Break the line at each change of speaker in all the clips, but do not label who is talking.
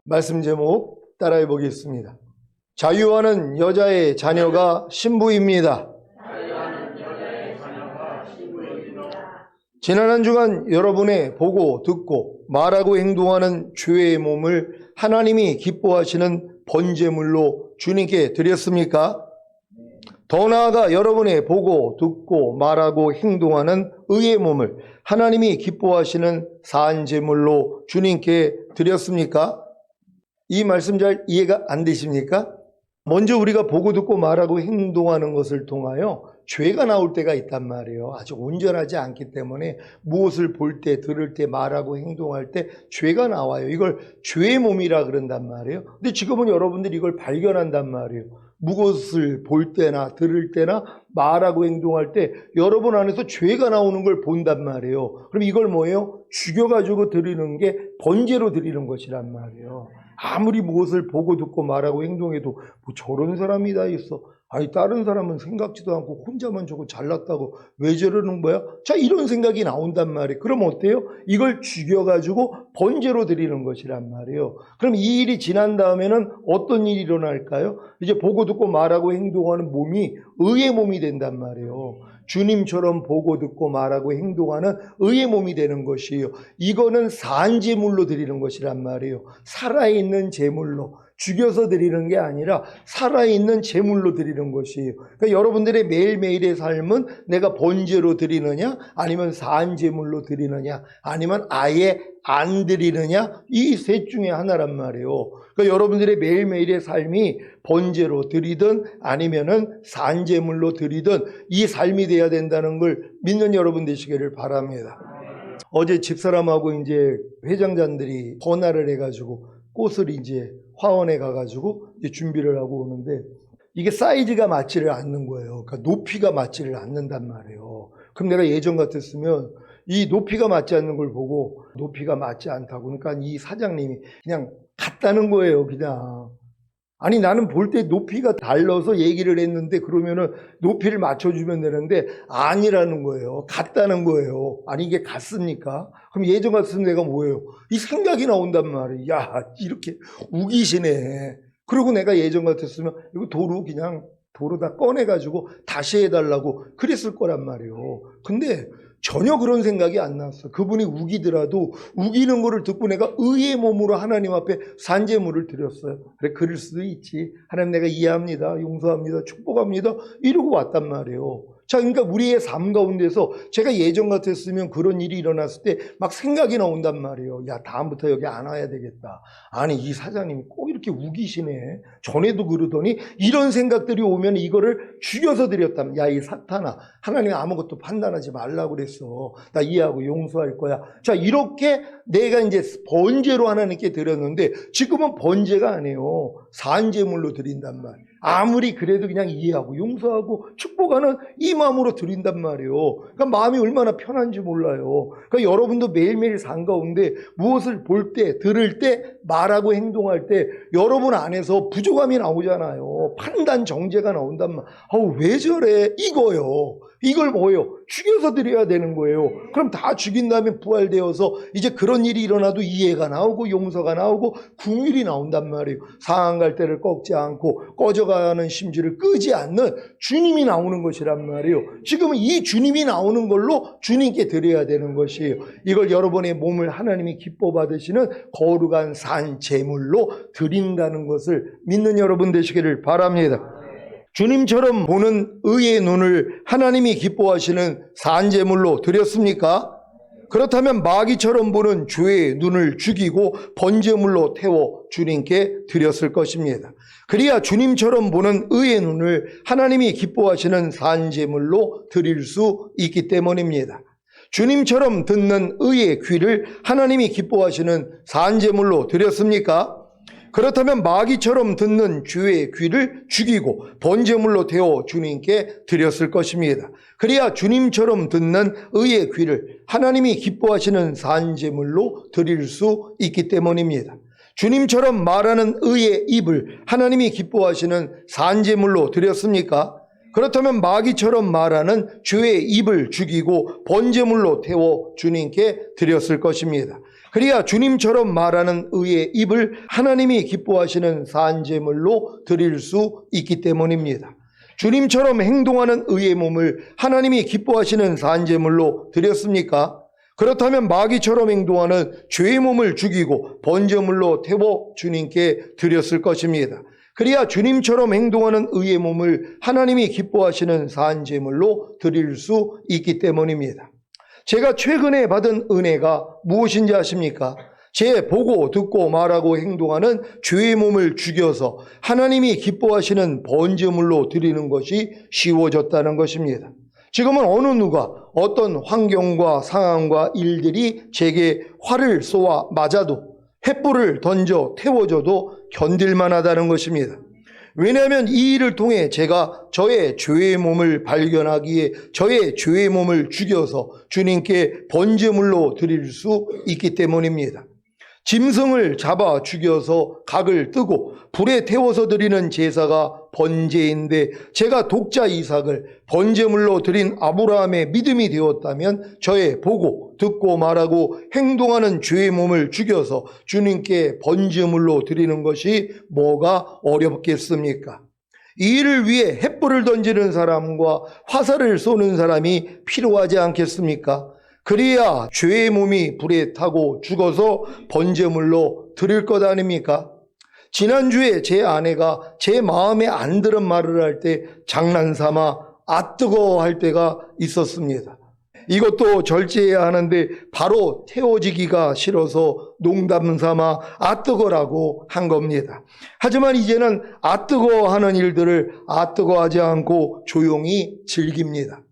말씀 제목 따라해 보겠습니다. 자유하는 여자의 자녀가 신부입니다. 지난 한 주간 여러분의 보고 듣고 말하고 행동하는 죄의 몸을 하나님이 기뻐하시는 번제물로 주님께 드렸습니까? 더 나아가 여러분의 보고 듣고 말하고 행동하는 의의 몸을 하나님이 기뻐하시는 사한제물로 주님께 드렸습니까? 이 말씀 잘 이해가 안 되십니까? 먼저 우리가 보고 듣고 말하고 행동하는 것을 통하여 죄가 나올 때가 있단 말이에요. 아직 온전하지 않기 때문에 무엇을 볼 때, 들을 때, 말하고 행동할 때 죄가 나와요. 이걸 죄의 몸이라 그런단 말이에요. 근데 지금은 여러분들이 이걸 발견한단 말이에요. 무엇을 볼 때나 들을 때나 말하고 행동할 때 여러분 안에서 죄가 나오는 걸 본단 말이에요. 그럼 이걸 뭐예요? 죽여가지고 드리는 게 번제로 드리는 것이란 말이에요. 아무리 무엇을 보고 듣고 말하고 행동해도 뭐 저런 사람이 다 있어. 아니 다른 사람은 생각지도 않고 혼자만 저거 잘났다고 왜 저러는 거야? 자, 이런 생각이 나온단 말이에요. 그럼 어때요? 이걸 죽여가지고 번제로 드리는 것이란 말이에요. 그럼 이 일이 지난 다음에는 어떤 일이 일어날까요? 이제 보고 듣고 말하고 행동하는 몸이 의의 몸이 된단 말이에요. 주님처럼 보고 듣고 말하고 행동하는 의의 몸이 되는 것이에요. 이거는 사한제물로 드리는 것이란 말이에요. 살아있는 제물로, 죽여서 드리는 게 아니라 살아있는 제물로 드리는 것이에요. 그러니까 여러분들의 매일매일의 삶은 내가 번제로 드리느냐, 아니면 사한제물로 드리느냐, 아니면 아예 안 드리느냐, 이 셋 중에 하나란 말이에요. 그러니까 여러분들의 매일매일의 삶이 번제로 드리든 아니면은 사한제물로 드리든 이 삶이 돼야 된다는 걸 믿는 여러분 되시기를 바랍니다. 어제 집사람하고 이제 회장자들이 번화를 해가지고 꽃을 이제 화원에 가가지고 이제 준비를 하고 오는데 이게 사이즈가 맞지를 않는 거예요. 그러니까 높이가 맞지를 않는단 말이에요. 그럼 내가 예전 같았으면 이 높이가 맞지 않는 걸 보고 높이가 맞지 않다고, 그러니까 이 사장님이 그냥 갔다는 거예요. 그냥. 아니 나는 볼 때 높이가 달라서 얘기를 했는데 그러면은 높이를 맞춰주면 되는데 아니라는 거예요. 같다는 거예요. 아니 이게 같습니까? 그럼 예전 같으면 내가 뭐예요? 이 생각이 나온단 말이에요. 야, 이렇게 우기시네. 그리고 내가 예전 같았으면 이거 도로 다 꺼내가지고 다시 해달라고 그랬을 거란 말이에요. 근데 전혀 그런 생각이 안 났어. 그분이 우기더라도 우기는 거를 듣고 내가 의의 몸으로 하나님 앞에 산제물을 드렸어요. 그래, 그럴 수도 있지. 하나님 내가 이해합니다. 용서합니다. 축복합니다. 이러고 왔단 말이에요. 자, 그러니까 우리의 삶 가운데서 제가 예전 같았으면 그런 일이 일어났을 때 막 생각이 나온단 말이에요. 야, 다음부터 여기 안 와야 되겠다. 아니, 이 사장님이 꼭 이렇게 우기시네. 전에도 그러더니 이런 생각들이 오면 이거를 죽여서 드렸다면, 야, 이 사탄아, 하나님 아무것도 판단하지 말라고 그랬어. 나 이해하고 용서할 거야. 자, 이렇게 내가 이제 번제로 하나님께 드렸는데 지금은 번제가 아니에요. 산제물로 드린단 말이에요. 아무리 그래도 그냥 이해하고 용서하고 축복하는 이 마음으로 드린단 말이에요. 그러니까 마음이 얼마나 편한지 몰라요. 그러니까 여러분도 매일매일 삶 가운데 무엇을 볼 때, 들을 때, 말하고 행동할 때 여러분 안에서 부족함이 나오잖아요. 판단 정죄가 나온단 말이에요. 왜 저래? 이거요. 이걸 뭐예요? 죽여서 드려야 되는 거예요. 그럼 다 죽인 다음에 부활되어서 이제 그런 일이 일어나도 이해가 나오고 용서가 나오고 긍휼이 나온단 말이에요. 상한 갈대를 꺾지 않고 꺼져가는 심지를 끄지 않는 주님이 나오는 것이란 말이에요. 지금은 이 주님이 나오는 걸로 주님께 드려야 되는 것이에요. 이걸 여러분의 몸을 하나님이 기뻐 받으시는 거룩한 산 제물로 드린다는 것을 믿는 여러분 되시기를 바랍니다. 주님처럼 보는 의의 눈을 하나님이 기뻐하시는 산제물로 드렸습니까? 그렇다면 마귀처럼 보는 죄의 눈을 죽이고 번제물로 태워 주님께 드렸을 것입니다. 그래야 주님처럼 보는 의의 눈을 하나님이 기뻐하시는 산제물로 드릴 수 있기 때문입니다. 주님처럼 듣는 의의 귀를 하나님이 기뻐하시는 산제물로 드렸습니까? 그렇다면 마귀처럼 듣는 죄의 귀를 죽이고 번제물로 태워 주님께 드렸을 것입니다. 그래야 주님처럼 듣는 의의 귀를 하나님이 기뻐하시는 산제물로 드릴 수 있기 때문입니다. 주님처럼 말하는 의의 입을 하나님이 기뻐하시는 산제물로 드렸습니까? 그렇다면 마귀처럼 말하는 죄의 입을 죽이고 번제물로 태워 주님께 드렸을 것입니다. 그래야 주님처럼 말하는 의의 입을 하나님이 기뻐하시는 산제물로 드릴 수 있기 때문입니다. 주님처럼 행동하는 의의 몸을 하나님이 기뻐하시는 산제물로 드렸습니까? 그렇다면 마귀처럼 행동하는 죄의 몸을 죽이고 번제물로 태워 주님께 드렸을 것입니다. 그래야 주님처럼 행동하는 의의 몸을 하나님이 기뻐하시는 산제물로 드릴 수 있기 때문입니다. 제가 최근에 받은 은혜가 무엇인지 아십니까? 제 보고 듣고 말하고 행동하는 죄의 몸을 죽여서 하나님이 기뻐하시는 번제물로 드리는 것이 쉬워졌다는 것입니다. 지금은 어느 누가 어떤 환경과 상황과 일들이 제게 활을 쏘아 맞아도 횃불을 던져 태워줘도 견딜만 하다는 것입니다. 왜냐하면 이 일을 통해 제가 저의 죄의 몸을 발견하기에 저의 죄의 몸을 죽여서 주님께 번제물로 드릴 수 있기 때문입니다. 짐승을 잡아 죽여서 각을 뜨고 불에 태워서 드리는 제사가 번제인데 제가 독자 이삭을 번제물로 드린 아브라함의 믿음이 되었다면 저의 보고 듣고 말하고 행동하는 죄의 몸을 죽여서 주님께 번제물로 드리는 것이 뭐가 어렵겠습니까? 이 일을 위해 횃불을 던지는 사람과 화살을 쏘는 사람이 필요하지 않겠습니까? 그래야 죄의 몸이 불에 타고 죽어서 번제물로 드릴 것 아닙니까? 지난주에 제 아내가 제 마음에 안 드는 말을 할 때 장난삼아 아 뜨거워 할 때가 있었습니다. 이것도 절제해야 하는데 바로 태워지기가 싫어서 농담삼아 아 뜨거라고 한 겁니다. 하지만 이제는 아 뜨거워 하는 일들을 아 뜨거워하지 않고 조용히 즐깁니다.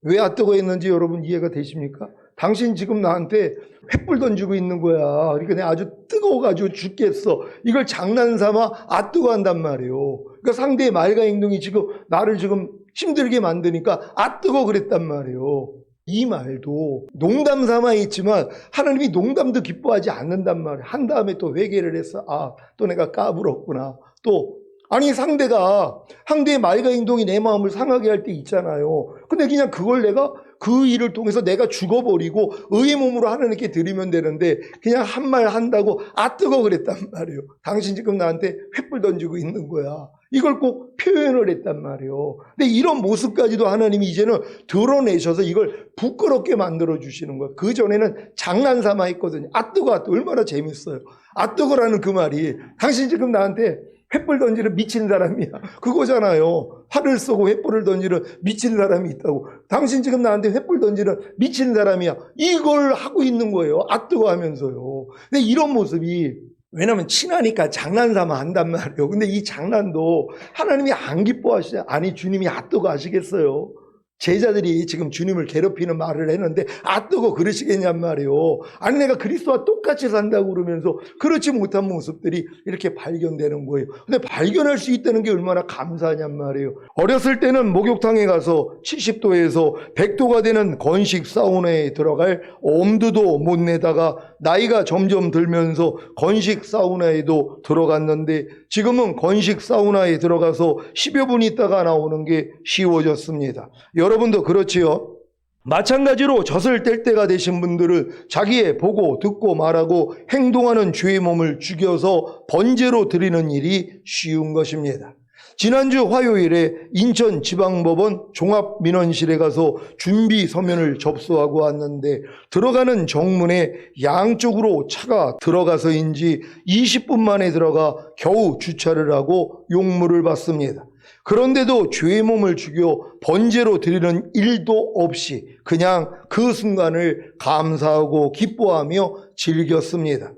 왜 아 뜨거 했는지 여러분 이해가 되십니까? 당신 지금 나한테 횃불 던지고 있는 거야. 그러니까 내가 아주 뜨거워가지고 죽겠어. 이걸 장난삼아 아 뜨거 한단 말이에요. 그러니까 상대의 말과 행동이 지금 나를 지금 힘들게 만드니까 아 뜨거 그랬단 말이에요. 이 말도 농담 삼아 있지만 하나님이 농담도 기뻐하지 않는단 말이에요. 한 다음에 또 회개를 해서 아, 또 내가 까불었구나. 또 아니 상대의 말과 행동이 내 마음을 상하게 할 때 있잖아요. 근데 그냥 그걸 내가 그 일을 통해서 내가 죽어버리고 의의 몸으로 하나님께 드리면 되는데 그냥 한 말 한다고 아 뜨거 그랬단 말이에요. 당신 지금 나한테 횃불 던지고 있는 거야. 이걸 꼭 표현을 했단 말이에요. 근데 이런 모습까지도 하나님이 이제는 드러내셔서 이걸 부끄럽게 만들어 주시는 거예요. 그전에는 장난삼아 했거든요. 아 뜨거 아 뜨거 얼마나 재밌어요. 아 뜨거라는 그 말이 당신 지금 나한테 횃불 던지는 미친 사람이야. 그거잖아요. 활을 쏘고 횃불을 던지는 미친 사람이 있다고. 당신 지금 나한테 횃불 던지는 미친 사람이야. 이걸 하고 있는 거예요. 아 뜨거 하면서요. 근데 이런 모습이 왜냐면 친하니까 장난삼아 한단 말이에요. 근데 이 장난도 하나님이 안 기뻐하시냐? 아니 주님이 아 뜨거 하시겠어요? 제자들이 지금 주님을 괴롭히는 말을 했는데 아 뜨거 그러시겠냔 말이에요. 아니 내가 그리스도와 똑같이 산다고 그러면서 그렇지 못한 모습들이 이렇게 발견되는 거예요. 근데 발견할 수 있다는 게 얼마나 감사하냔 말이에요. 어렸을 때는 목욕탕에 가서 70도에서 100도가 되는 건식 사우나에 들어갈 엄두도 못 내다가 나이가 점점 들면서 건식 사우나에도 들어갔는데 지금은 건식 사우나에 들어가서 10여 분 있다가 나오는 게 쉬워졌습니다. 여러분도 그렇지요? 마찬가지로 젖을 뗄 때가 되신 분들은 자기의 보고 듣고 말하고 행동하는 죄의 몸을 죽여서 번제로 드리는 일이 쉬운 것입니다. 지난주 화요일에 인천지방법원 종합민원실에 가서 준비 서면을 접수하고 왔는데 들어가는 정문에 양쪽으로 차가 들어가서인지 20분 만에 들어가 겨우 주차를 하고 용무를 받습니다. 그런데도 죄의 몸을 죽여 번제로 드리는 일도 없이 그냥 그 순간을 감사하고 기뻐하며 즐겼습니다.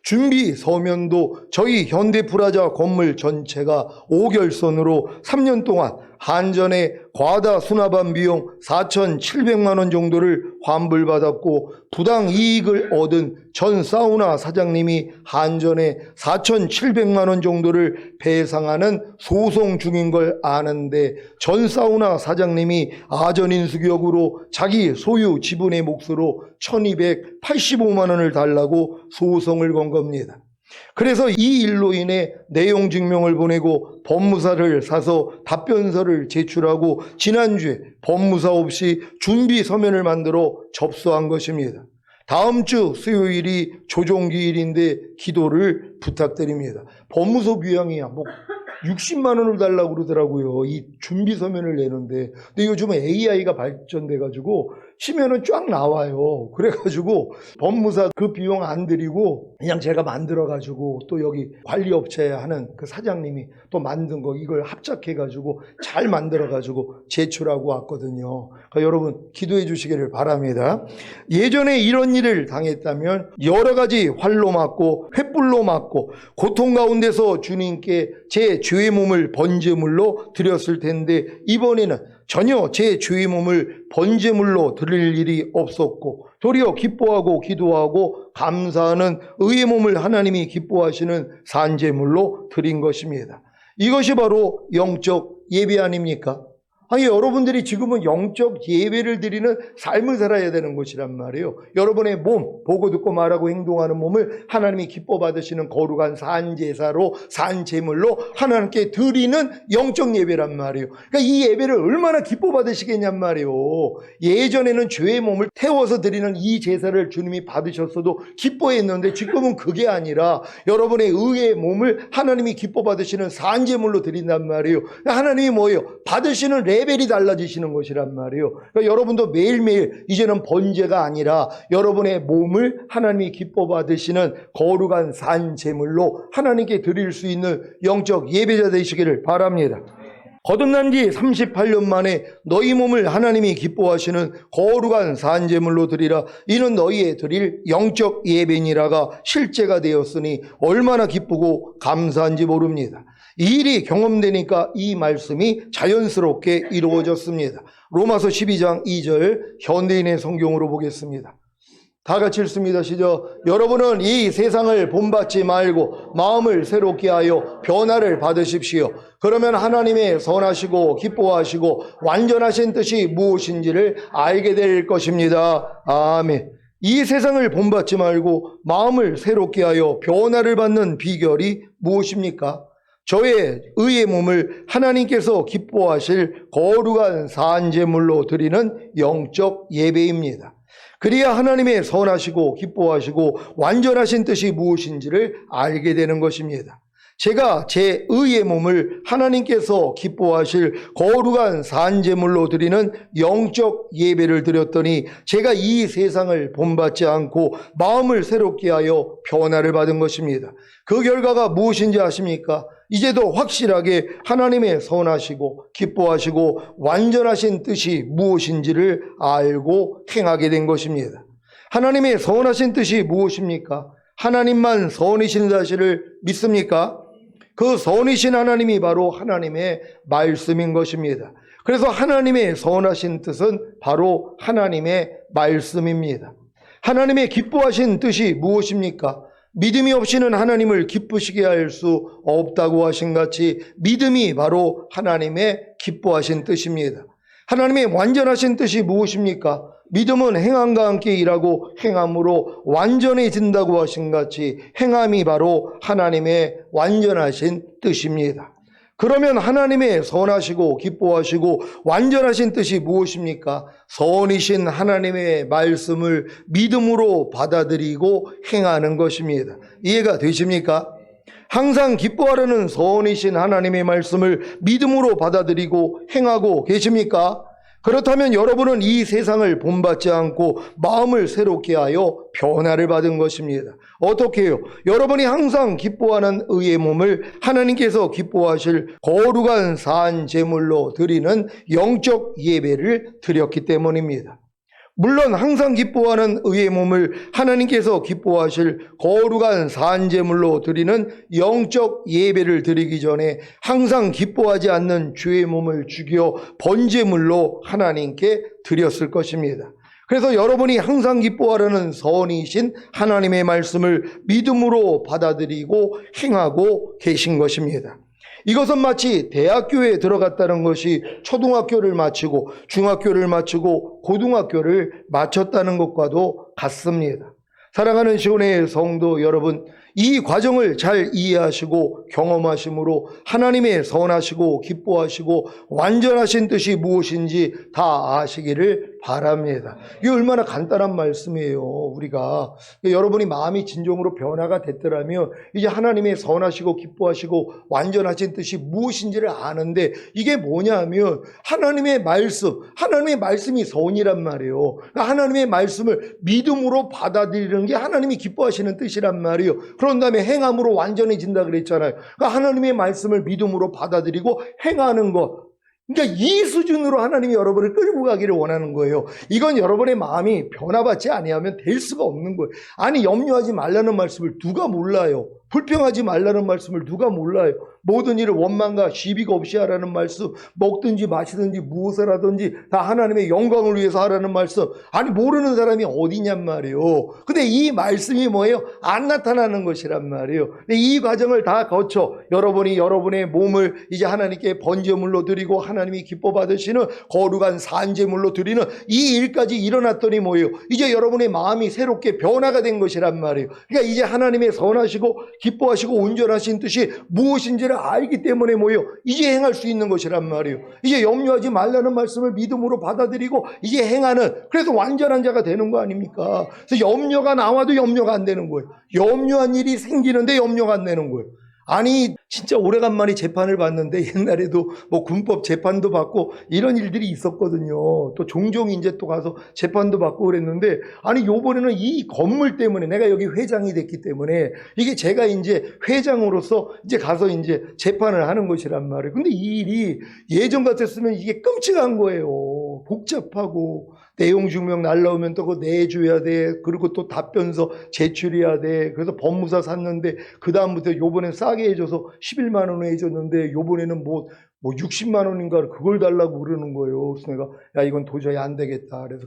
준비 서면도 저희 현대프라자 건물 전체가 5결선으로 3년 동안 한전에 과다 수납한 비용 4,700만 원 정도를 환불받았고 부당 이익을 얻은 전 사우나 사장님이 한전에 4,700만 원 정도를 배상하는 소송 중인 걸 아는데 전 사우나 사장님이 아전인수격으로 자기 소유 지분의 몫으로 1,285만 원을 달라고 소송을 건 겁니다. 그래서 이 일로 인해 내용 증명을 보내고 법무사를 사서 답변서를 제출하고 지난주에 법무사 없이 준비 서면을 만들어 접수한 것입니다. 다음 주 수요일이 조정기일인데 기도를 부탁드립니다. 법무소 비용이야 60만 원을 달라고 그러더라고요. 이 준비 서면을 내는데. 근데 요즘은 AI가 발전돼가지고 치면은 쫙 나와요. 그래가지고 법무사 그 비용 안 드리고 그냥 제가 만들어가지고 또 여기 관리업체 하는 그 사장님이 또 만든 거 이걸 합작해가지고 잘 만들어가지고 제출하고 왔거든요. 그러니까 여러분 기도해 주시기를 바랍니다. 예전에 이런 일을 당했다면 여러 가지 활로 맞고 횃불로 맞고 고통 가운데서 주님께 제 죄의 몸을 번제물로 드렸을 텐데 이번에는 전혀 제 죄의 몸을 번제물로 드릴 일이 없었고 도리어 기뻐하고 기도하고 감사하는 의의 몸을 하나님이 기뻐하시는 산제물로 드린 것입니다. 이것이 바로 영적 예배 아닙니까? 아니 여러분들이 지금은 영적 예배를 드리는 삶을 살아야 되는 것이란 말이에요. 여러분의 몸, 보고 듣고 말하고 행동하는 몸을 하나님이 기뻐 받으시는 거룩한 산제사로 산제물로 하나님께 드리는 영적 예배란 말이에요. 그러니까 이 예배를 얼마나 기뻐 받으시겠냔 말이에요. 예전에는 죄의 몸을 태워서 드리는 이 제사를 주님이 받으셨어도 기뻐했는데 지금은 그게 아니라 여러분의 의의 몸을 하나님이 기뻐 받으시는 산제물로 드린단 말이에요. 하나님이 뭐예요? 받으시는 레벨이 달라지시는 것이란 말이에요. 그러니까 여러분도 매일매일 이제는 번제가 아니라 여러분의 몸을 하나님이 기뻐 받으시는 거룩한 산제물로 하나님께 드릴 수 있는 영적 예배자 되시기를 바랍니다. 거듭난 지 38년 만에 너희 몸을 하나님이 기뻐하시는 거룩한 산제물로 드리라. 이는 너희의 드릴 영적 예배니라가 실제가 되었으니 얼마나 기쁘고 감사한지 모릅니다. 이 일이 경험되니까 이 말씀이 자연스럽게 이루어졌습니다. 로마서 12장 2절 현대인의 성경으로 보겠습니다. 다 같이 읽습니다. 시작. 여러분은 이 세상을 본받지 말고 마음을 새롭게 하여 변화를 받으십시오. 그러면 하나님의 선하시고 기뻐하시고 완전하신 뜻이 무엇인지를 알게 될 것입니다. 아멘. 이 세상을 본받지 말고 마음을 새롭게 하여 변화를 받는 비결이 무엇입니까? 저의 의의 몸을 하나님께서 기뻐하실 거룩한 산제물로 드리는 영적 예배입니다. 그래야 하나님의 선하시고 기뻐하시고 완전하신 뜻이 무엇인지를 알게 되는 것입니다. 제가 제 의의 몸을 하나님께서 기뻐하실 거룩한 산제물로 드리는 영적 예배를 드렸더니 제가 이 세상을 본받지 않고 마음을 새롭게 하여 변화를 받은 것입니다. 그 결과가 무엇인지 아십니까? 이제도 확실하게 하나님의 선하시고 기뻐하시고 완전하신 뜻이 무엇인지를 알고 행하게 된 것입니다. 하나님의 선하신 뜻이 무엇입니까? 하나님만 선이신 사실을 믿습니까? 그 선이신 하나님이 바로 하나님의 말씀인 것입니다. 그래서 하나님의 선하신 뜻은 바로 하나님의 말씀입니다. 하나님의 기뻐하신 뜻이 무엇입니까? 믿음이 없이는 하나님을 기쁘시게 할 수 없다고 하신 같이 믿음이 바로 하나님의 기뻐하신 뜻입니다. 하나님의 완전하신 뜻이 무엇입니까? 믿음은 행함과 함께 일하고 행함으로 완전해진다고 하신 같이 행함이 바로 하나님의 완전하신 뜻입니다. 그러면 하나님의 선하시고 기뻐하시고 완전하신 뜻이 무엇입니까? 선이신 하나님의 말씀을 믿음으로 받아들이고 행하는 것입니다. 이해가 되십니까? 항상 기뻐하려는 선이신 하나님의 말씀을 믿음으로 받아들이고 행하고 계십니까? 그렇다면 여러분은 이 세상을 본받지 않고 마음을 새롭게 하여 변화를 받은 것입니다. 어떻게 해요? 여러분이 항상 기뻐하는 의의 몸을 하나님께서 기뻐하실 거룩한 산제물로 드리는 영적 예배를 드렸기 때문입니다. 물론 항상 기뻐하는 의의 몸을 하나님께서 기뻐하실 거룩한 산제물로 드리는 영적 예배를 드리기 전에 항상 기뻐하지 않는 죄의 몸을 죽여 번제물로 하나님께 드렸을 것입니다. 그래서 여러분이 항상 기뻐하려는 선이신 하나님의 말씀을 믿음으로 받아들이고 행하고 계신 것입니다. 이것은 마치 대학교에 들어갔다는 것이 초등학교를 마치고 중학교를 마치고 고등학교를 마쳤다는 것과도 같습니다. 사랑하는 시온의 성도 여러분, 이 과정을 잘 이해하시고 경험하심으로 하나님의 선하시고 기뻐하시고 완전하신 뜻이 무엇인지 다 아시기를 바랍니다. 이게 얼마나 간단한 말씀이에요. 우리가 여러분이 마음이 진정으로 변화가 됐더라면 이제 하나님의 선하시고 기뻐하시고 완전하신 뜻이 무엇인지를 아는데, 이게 뭐냐면 하나님의 말씀이 선이란 말이에요. 그러니까 하나님의 말씀을 믿음으로 받아들이는 게 하나님이 기뻐하시는 뜻이란 말이에요. 그런 다음에 행함으로 완전해진다 그랬잖아요. 그러니까 하나님의 말씀을 믿음으로 받아들이고 행하는 것, 그러니까 이 수준으로 하나님이 여러분을 끌고 가기를 원하는 거예요. 이건 여러분의 마음이 변화받지 아니하면 될 수가 없는 거예요. 아니, 염려하지 말라는 말씀을 누가 몰라요? 불평하지 말라는 말씀을 누가 몰라요? 모든 일을 원망과 시비가 없이 하라는 말씀, 먹든지 마시든지 무엇을 하든지 다 하나님의 영광을 위해서 하라는 말씀, 아니 모르는 사람이 어디냔 말이에요. 근데 이 말씀이 뭐예요? 안 나타나는 것이란 말이에요. 근데 이 과정을 다 거쳐 여러분이 여러분의 몸을 이제 하나님께 번제물로 드리고 하나님이 기뻐 받으시는 거룩한 산제물로 드리는 이 일까지 일어났더니 뭐예요? 이제 여러분의 마음이 새롭게 변화가 된 것이란 말이에요. 그러니까 이제 하나님의 선하시고 기뻐하시고 온전하신 뜻이 무엇인지를 알기 때문에 뭐예요? 이제 행할 수 있는 것이란 말이에요. 이제 염려하지 말라는 말씀을 믿음으로 받아들이고 이제 행하는, 그래서 완전한 자가 되는 거 아닙니까? 그래서 염려가 나와도 염려가 안 되는 거예요. 염려한 일이 생기는데 염려가 안 되는 거예요. 아니 진짜 오래간만에 재판을 봤는데, 옛날에도 뭐 군법 재판도 받고 이런 일들이 있었거든요. 또 종종 이제 또 가서 재판도 받고 그랬는데, 아니 요번에는 이 건물 때문에, 내가 여기 회장이 됐기 때문에 이게 제가 이제 회장으로서 이제 가서 이제 재판을 하는 것이란 말이에요. 근데 이 일이 예전 같았으면 이게 끔찍한 거예요. 복잡하고 내용 증명 날라오면 또 그거 내줘야 돼. 그리고 또 답변서 제출해야 돼. 그래서 법무사 샀는데 그 다음부터 요번엔 싸게 해줘서 11만 원에 해줬는데 요번에는 뭐 60만 원인가 그걸 달라고 그러는 거예요. 그래서 내가 야 이건 도저히 안 되겠다. 그래서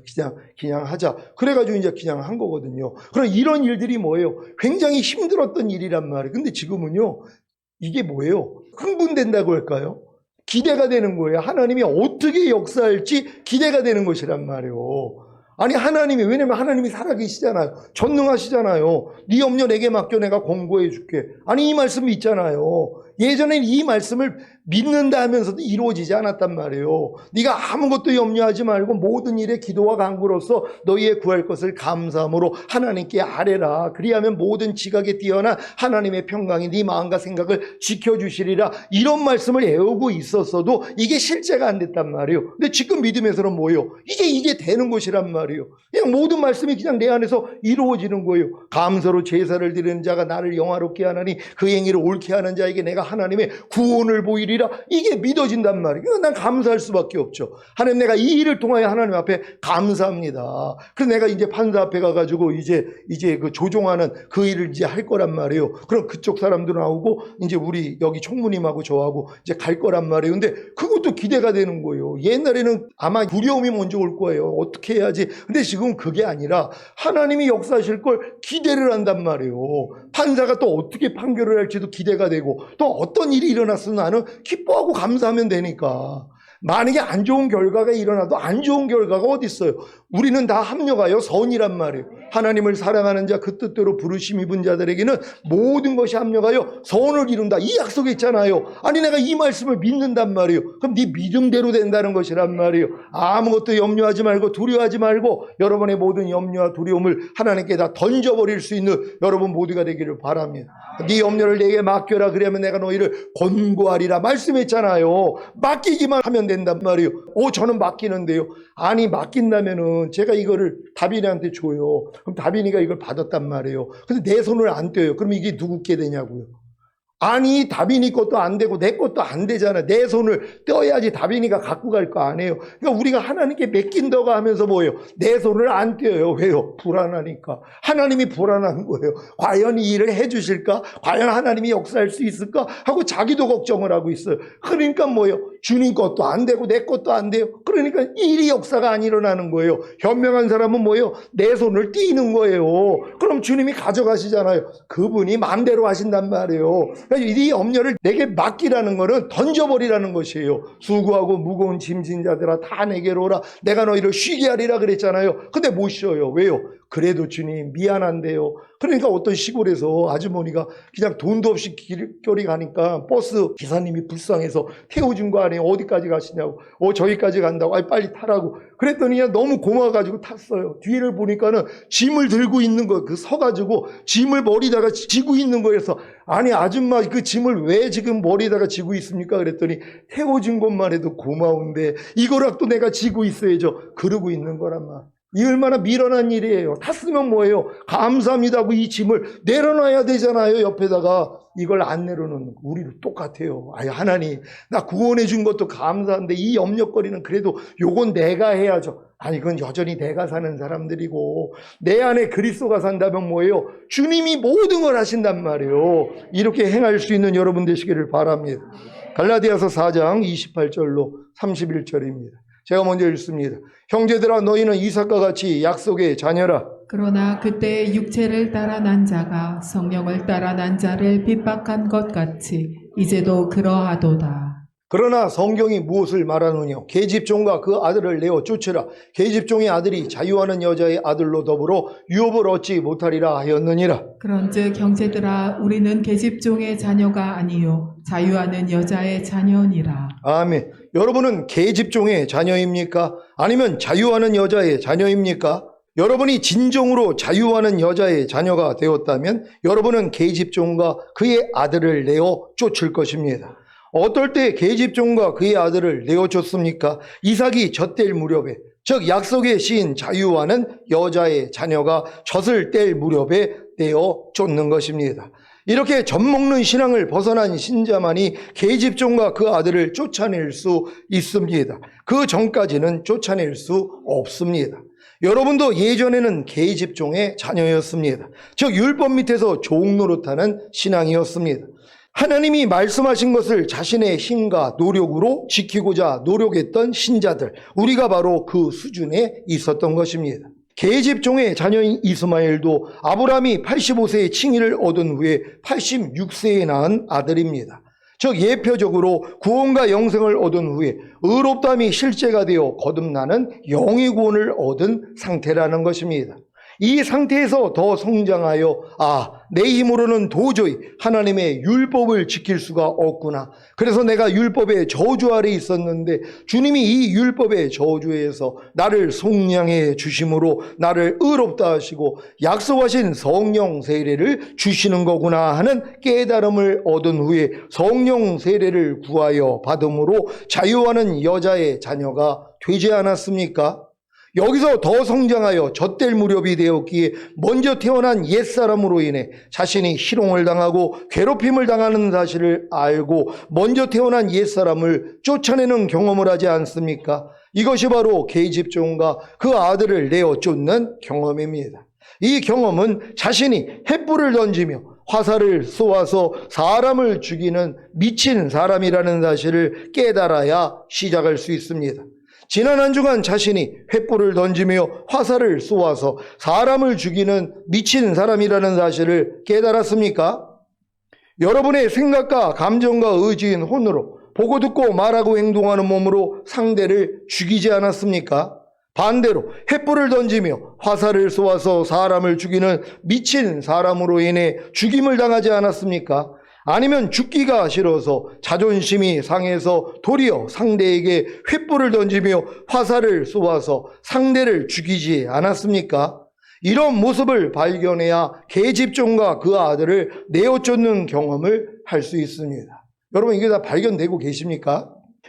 그냥 하자. 그래가지고 이제 그냥 한 거거든요. 그럼 이런 일들이 뭐예요? 굉장히 힘들었던 일이란 말이에요. 근데 지금은요, 이게 뭐예요? 흥분된다고 할까요? 기대가 되는 거예요. 하나님이 어떻게 역사할지 기대가 되는 것이란 말이에요. 아니 하나님이, 왜냐면 하나님이 살아계시잖아요. 전능하시잖아요. 네 염려 내게 맡겨 내가 권고해 줄게. 아니 이 말씀이 있잖아요. 예전엔 이 말씀을 믿는다 하면서도 이루어지지 않았단 말이에요. 네가 아무것도 염려하지 말고 모든 일에 기도와 간구로서 너희의 구할 것을 감사함으로 하나님께 아뢰라. 그리하면 모든 지각에 뛰어난 하나님의 평강이 네 마음과 생각을 지켜주시리라. 이런 말씀을 애우고 있었어도 이게 실제가 안 됐단 말이에요. 근데 지금 믿음에서는 뭐예요? 이게 되는 것이란 말이에요. 그냥 모든 말씀이 그냥 내 안에서 이루어지는 거예요. 감사로 제사를 드리는 자가 나를 영화롭게 하나니 그 행위를 옳게 하는 자에게 내가 하나님의 구원을 보이리라. 이게 믿어진단 말이에요. 난 감사할 수밖에 없죠. 하나님, 내가 이 일을 통하여 하나님 앞에 감사합니다. 그래서 내가 이제 판사 앞에 가가지고 이제 그 조종하는 그 일을 이제 할 거란 말이에요. 그럼 그쪽 사람도 나오고 이제 우리 여기 총무님하고 저하고 이제 갈 거란 말이에요. 근데 그것도 기대가 되는 거예요. 옛날에는 아마 두려움이 먼저 올 거예요. 어떻게 해야지. 근데 지금 그게 아니라 하나님이 역사하실 걸 기대를 한단 말이에요. 판사가 또 어떻게 판결을 할지도 기대가 되고, 또 어떤 일이 일어났으면 나는 기뻐하고 감사하면 되니까. 만약에 안 좋은 결과가 일어나도 안 좋은 결과가 어디 있어요? 우리는 다 합력하여 선이란 말이에요. 하나님을 사랑하는 자, 그 뜻대로 부르심 입은 자들에게는 모든 것이 합력하여 선을 이룬다. 이 약속이 있잖아요. 아니 내가 이 말씀을 믿는단 말이에요. 그럼 네 믿음대로 된다는 것이란 말이에요. 아무것도 염려하지 말고 두려워하지 말고 여러분의 모든 염려와 두려움을 하나님께 다 던져버릴 수 있는 여러분 모두가 되기를 바랍니다. 네 염려를 내게 맡겨라. 그러면 내가 너희를 권고하리라 말씀했잖아요. 맡기기만 하면 된단 말이에요. 저는 맡기는데요. 아니 맡긴다면은 제가 이거를 다빈이한테 줘요. 그럼 다빈이가 이걸 받았단 말이에요. 근데 내 손을 안 떼요. 그럼 이게 누구께 되냐고요. 아니 다빈이 것도 안 되고 내 것도 안 되잖아. 내 손을 떼어야지 다빈이가 갖고 갈 거 아니에요. 그러니까 우리가 하나님께 맡긴다고 하면서 뭐예요? 내 손을 안 떼어요. 왜요? 불안하니까. 하나님이 불안한 거예요. 과연 이 일을 해주실까? 과연 하나님이 역사할 수 있을까? 하고 자기도 걱정을 하고 있어요. 그러니까 뭐예요? 주님 것도 안 되고 내 것도 안 돼요. 그러니까 일이 역사가 안 일어나는 거예요. 현명한 사람은 뭐예요? 내 손을 띄는 거예요. 그럼 주님이 가져가시잖아요. 그분이 마음대로 하신단 말이에요. 이 염려를 내게 맡기라는 것은 던져버리라는 것이에요. 수고하고 무거운 짐진 자들아 다 내게로 오라. 내가 너희를 쉬게 하리라 그랬잖아요. 근데 못 쉬어요. 왜요? 그래도 주님 미안한데요. 그러니까 어떤 시골에서 아주머니가 그냥 돈도 없이 길거리 가니까 버스 기사님이 불쌍해서 태워준 거 아니에요. 어디까지 가시냐고. 저기까지 간다고. 빨리 타라고. 그랬더니 그냥 너무 고마워가지고 탔어요. 뒤를 보니까는 짐을 들고 있는 거, 서가지고 짐을 머리다가 지고 있는 거여서, 아니 아줌마 그 짐을 왜 지금 머리에다가 지고 있습니까? 그랬더니 태워준 것만 해도 고마운데 이거라도 내가 지고 있어야죠. 그러고 있는 거란 말. 이 얼마나 미련한 일이에요. 탔으면 뭐예요? 감사합니다 하고 이 짐을 내려놔야 되잖아요. 옆에다가. 이걸 안 내려놓는 우리도 똑같아요. 하나님 나 구원해 준 것도 감사한데 이 염려거리는 그래도 요건 내가 해야죠. 아니 그건 여전히 내가 사는 사람들이고 내 안에 그리스도가 산다면 뭐예요? 주님이 모든 걸 하신단 말이에요. 이렇게 행할 수 있는 여러분 되시기를 바랍니다. 갈라디아서 4장 28절로 31절입니다. 제가 먼저 읽습니다. 형제들아 너희는 이삭과 같이 약속의 자녀라.
그러나 그때 육체를 따라 난 자가 성령을 따라 난 자를 핍박한 것 같이 이제도 그러하도다.
그러나 성경이 무엇을 말하느냐? 계집종과 그 아들을 내어 쫓으라. 계집종의 아들이 자유하는 여자의 아들로 더불어 유업을 얻지 못하리라 하였느니라.
그런즉 형제들아 우리는 계집종의 자녀가 아니요 자유하는 여자의 자녀니라.
아멘. 여러분은 계집종의 자녀입니까? 아니면 자유하는 여자의 자녀입니까? 여러분이 진정으로 자유하는 여자의 자녀가 되었다면 여러분은 계집종과 그의 아들을 내어 쫓을 것입니다. 어떨 때 계집종과 그의 아들을 내어 쫓습니까? 이삭이 젖될 무렵에, 즉 약속의 시인 자유하는 여자의 자녀가 젖을 뗄 무렵에 내어 쫓는 것입니다. 이렇게 젖먹는 신앙을 벗어난 신자만이 계집종과 그 아들을 쫓아낼 수 있습니다. 그 전까지는 쫓아낼 수 없습니다. 여러분도 예전에는 계집종의 자녀였습니다. 즉 율법 밑에서 종 노릇하는 신앙이었습니다. 하나님이 말씀하신 것을 자신의 힘과 노력으로 지키고자 노력했던 신자들, 우리가 바로 그 수준에 있었던 것입니다. 계집종의 자녀인 이스마엘도 아브라함이 85세의 칭의를 얻은 후에 86세에 낳은 아들입니다. 즉 예표적으로 구원과 영생을 얻은 후에 의롭다함이 실제가 되어 거듭나는 영의 구원을 얻은 상태라는 것입니다. 이 상태에서 더 성장하여 내 힘으로는 도저히 하나님의 율법을 지킬 수가 없구나. 그래서 내가 율법의 저주 아래 있었는데 주님이 이 율법의 저주에서 나를 속량해 주심으로 나를 의롭다 하시고 약속하신 성령 세례를 주시는 거구나 하는 깨달음을 얻은 후에 성령 세례를 구하여 받음으로 자유하는 여자의 자녀가 되지 않았습니까? 여기서 더 성장하여 젖될 무렵이 되었기에 먼저 태어난 옛사람으로 인해 자신이 희롱을 당하고 괴롭힘을 당하는 사실을 알고 먼저 태어난 옛사람을 쫓아내는 경험을 하지 않습니까? 이것이 바로 계집종과 그 아들을 내어 쫓는 경험입니다. 이 경험은 자신이 횃불을 던지며 화살을 쏘아서 사람을 죽이는 미친 사람이라는 사실을 깨달아야 시작할 수 있습니다. 지난 한 주간 자신이 횃불을 던지며 화살을 쏘아서 사람을 죽이는 미친 사람이라는 사실을 깨달았습니까? 여러분의 생각과 감정과 의지인 혼으로 보고 듣고 말하고 행동하는 몸으로 상대를 죽이지 않았습니까? 반대로 횃불을 던지며 화살을 쏘아서 사람을 죽이는 미친 사람으로 인해 죽임을 당하지 않았습니까? 아니면 죽기가 싫어서 자존심이 상해서 도리어 상대에게 횃불을 던지며 화살을 쏘아서 상대를 죽이지 않았습니까? 이런 모습을 발견해야 계집종과 그 아들을 내어 쫓는 경험을 할 수 있습니다. 여러분 이게 다 발견되고 계십니까?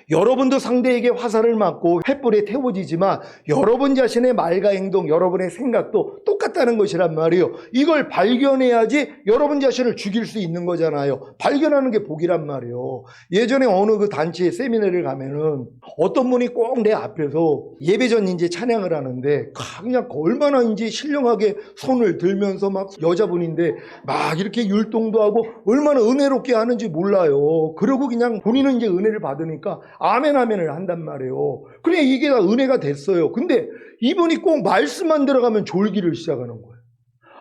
여러분도 상대에게 화살을 맞고 횃불에 태워지지만 여러분 자신의 말과 행동, 여러분의 생각도 똑같다는 것이란 말이에요. 이걸 발견해야지 여러분 자신을 죽일 수 있는 거잖아요. 발견하는 게 복이란 말이에요. 예전에 어느 그 단체에 세미나를 가면은 어떤 분이 꼭 내 앞에서 예배 전 이제 찬양을 하는데 그냥 얼마나 이제 신령하게 손을 들면서 막 여자분인데 막 이렇게 율동도 하고 얼마나 은혜롭게 하는지 몰라요. 그러고 그냥 본인은 이제 은혜를 받으니까 아멘 아멘을 한단 말이에요. 그래 이게 다 은혜가 됐어요. 근데 이분이 꼭 말씀만 들어가면 졸기를 시작하는 거예요.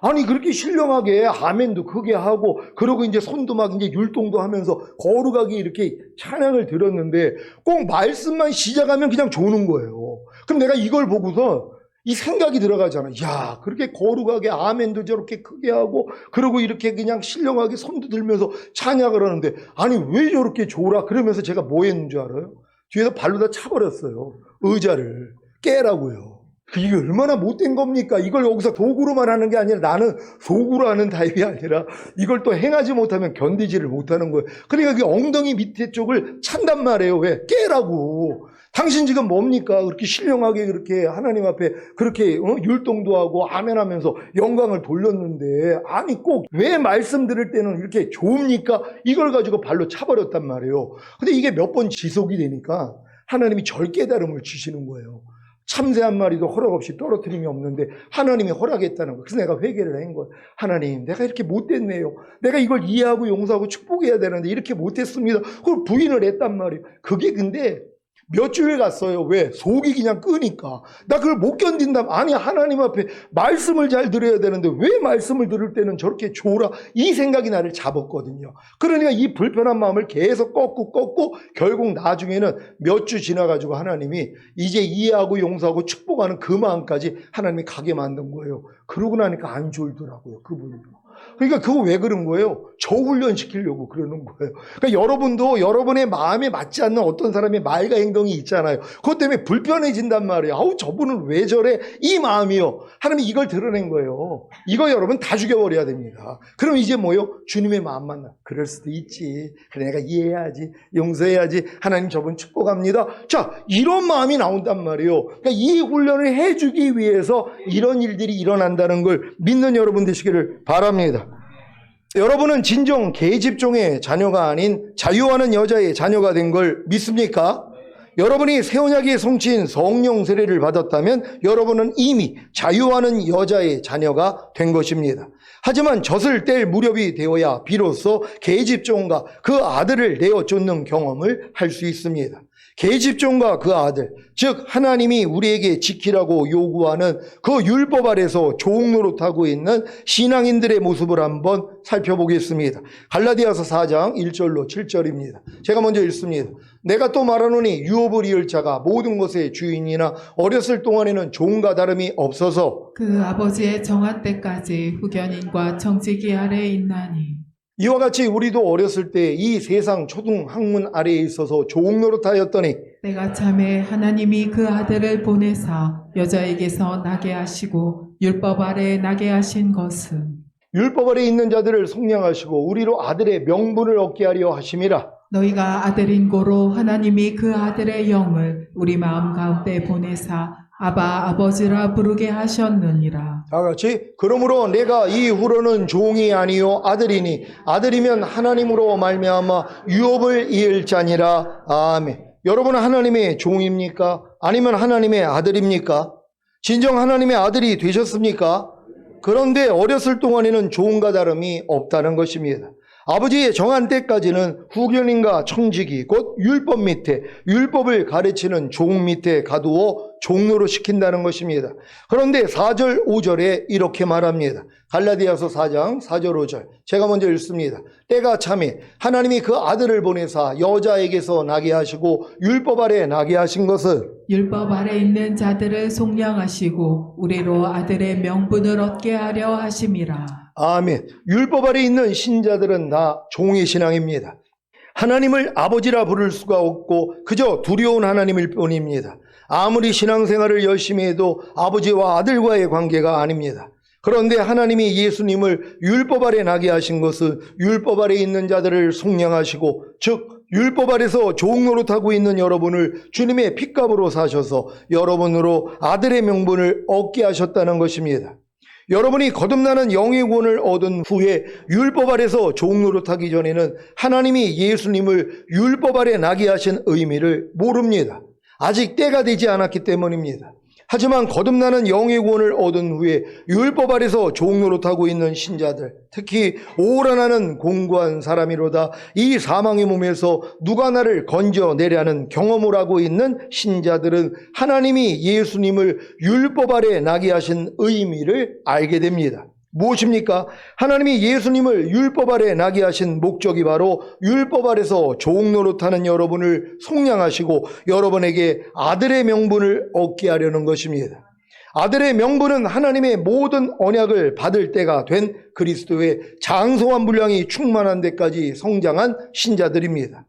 아니 그렇게 신령하게 아멘도 크게 하고 그러고 이제 손도 막 이제 율동도 하면서 거룩하게 이렇게 찬양을 들었는데 꼭 말씀만 시작하면 그냥 조는 거예요. 그럼 내가 이걸 보고서 이 생각이 들어가잖아. 야, 그렇게 거룩하게 아멘도 저렇게 크게 하고 그러고 이렇게 그냥 신령하게 손도 들면서 찬양을 하는데 아니 왜 저렇게 좋으라 그러면서 제가 뭐 했는 줄 알아요? 뒤에서 발로 다 차버렸어요. 의자를 깨라고요. 이게 얼마나 못된 겁니까? 이걸 여기서 속으로만 하는 게 아니라 나는 속으로 하는 타입이 아니라 이걸 또 행하지 못하면 견디지를 못하는 거예요. 그러니까 그 엉덩이 밑에 쪽을 찬단 말이에요. 왜? 깨라고. 당신 지금 뭡니까? 그렇게 신령하게 그렇게 하나님 앞에 그렇게 율동도 하고 아멘하면서 영광을 돌렸는데 아니 꼭 왜 말씀 들을 때는 이렇게 좋습니까? 이걸 가지고 발로 차버렸단 말이에요. 근데 이게 몇 번 지속이 되니까 하나님이 절 깨달음을 주시는 거예요. 참새 한 마리도 허락 없이 떨어뜨림이 없는데 하나님이 허락했다는 거예요. 그래서 내가 회개를 한 거예요. 하나님, 내가 이렇게 못됐네요. 내가 이걸 이해하고 용서하고 축복해야 되는데 이렇게 못했습니다. 그걸 부인을 했단 말이에요. 그게 근데 몇 주일 갔어요. 왜? 속이 그냥 끄니까. 나 그걸 못 견딘다. 아니 하나님 앞에 말씀을 잘 들어야 되는데 왜 말씀을 들을 때는 저렇게 좋으라. 이 생각이 나를 잡았거든요. 그러니까 이 불편한 마음을 계속 꺾고 결국 나중에는 몇 주 지나가지고 하나님이 이제 이해하고 용서하고 축복하는 그 마음까지 하나님이 가게 만든 거예요. 그러고 나니까 안 졸더라고요. 그분이. 그러니까 그거 왜 그런 거예요? 저 훈련시키려고 그러는 거예요. 그러니까 여러분도 여러분의 마음에 맞지 않는 어떤 사람의 말과 행동이 있잖아요. 그것 때문에 불편해진단 말이에요. 아우 저분은 왜 저래? 이 마음이요. 하나님이 이걸 드러낸 거예요. 이거 여러분 다 죽여버려야 됩니다. 그럼 이제 뭐요? 주님의 마음만 나. 그럴 수도 있지. 그래 내가 이해해야지. 용서해야지. 하나님 저분 축복합니다. 자 이런 마음이 나온단 말이에요. 그러니까 이 훈련을 해주기 위해서 이런 일들이 일어난다는 걸 믿는 여러분 되시기를 바랍니다. 여러분은 진정 계집종의 자녀가 아닌 자유하는 여자의 자녀가 된 걸 믿습니까? 여러분이 새 언약의 성취인 성령 세례를 받았다면 여러분은 이미 자유하는 여자의 자녀가 된 것입니다. 하지만 젖을 뗄 무렵이 되어야 비로소 계집종과 그 아들을 내어 쫓는 경험을 할 수 있습니다. 계집종과 그 아들, 즉 하나님이 우리에게 지키라고 요구하는 그 율법 아래서 종노릇하고 있는 신앙인들의 모습을 한번 살펴보겠습니다. 갈라디아서 4장 1절로 7절입니다. 제가 먼저 읽습니다. 내가 또 말하노니 유업을 이을 자가 모든 것의 주인이나 어렸을 동안에는 종과 다름이 없어서
그 아버지의 정한 때까지 후견인과 정직이 아래에 있나니
이와 같이 우리도 어렸을 때 이 세상 초등 학문 아래에 있어서 종노릇하였더니
때가 참에 하나님이 그 아들을 보내사 여자에게서 나게 하시고 율법 아래에 나게 하신 것은
율법 아래에 있는 자들을 속량하시고 우리로 아들의 명분을 얻게 하려 하심이라.
너희가 아들인 고로 하나님이 그 아들의 영을 우리 마음 가운데 보내사 아바 아버지라 부르게 하셨느니라.
다 같이 그러므로 내가 이후로는 종이 아니요 아들이니 아들이면 하나님으로 말미암아 유업을 이을 자니라. 아멘. 여러분은 하나님의 종입니까? 아니면 하나님의 아들입니까? 진정 하나님의 아들이 되셨습니까? 그런데 어렸을 동안에는 종과 다름이 없다는 것입니다. 아버지의 정한 때까지는 후견인과 청지기 곧 율법 밑에 율법을 가르치는 종 밑에 가두어 종로로 시킨다는 것입니다. 그런데 4절 5절에 이렇게 말합니다. 갈라디아서 4장 4절 5절 제가 먼저 읽습니다. 때가 참에 하나님이 그 아들을 보내사 여자에게서 나게 하시고 율법 아래 나게 하신 것은
율법 아래 있는 자들을 속량하시고 우리로 아들의 명분을 얻게 하려 하심이라.
아멘. 율법 아래 있는 신자들은 다 종의 신앙입니다. 하나님을 아버지라 부를 수가 없고 그저 두려운 하나님일 뿐입니다. 아무리 신앙생활을 열심히 해도 아버지와 아들과의 관계가 아닙니다. 그런데 하나님이 예수님을 율법 아래 나게 하신 것은 율법 아래 있는 자들을 속량하시고 즉 율법 아래서 종노릇하고 있는 여러분을 주님의 핏값으로 사셔서 여러분으로 아들의 명분을 얻게 하셨다는 것입니다. 여러분이 거듭나는 영의 구원을 얻은 후에 율법 아래서 종노릇하기 전에는 하나님이 예수님을 율법 아래 나게 하신 의미를 모릅니다. 아직 때가 되지 않았기 때문입니다. 하지만 거듭나는 영의 구원을 얻은 후에 율법 아래서 종노릇하고 있는 신자들, 특히 오라나는 공고한 사람이로다 이 사망의 몸에서 누가 나를 건져내려는 경험을 하고 있는 신자들은 하나님이 예수님을 율법 아래 나게 하신 의미를 알게 됩니다. 무엇입니까? 하나님이 예수님을 율법 아래 나게 하신 목적이 바로 율법 아래서 종노릇하는 여러분을 속량하시고 여러분에게 아들의 명분을 얻게 하려는 것입니다. 아들의 명분은 하나님의 모든 언약을 받을 때가 된 그리스도의 장성한 분량이 충만한 데까지 성장한 신자들입니다.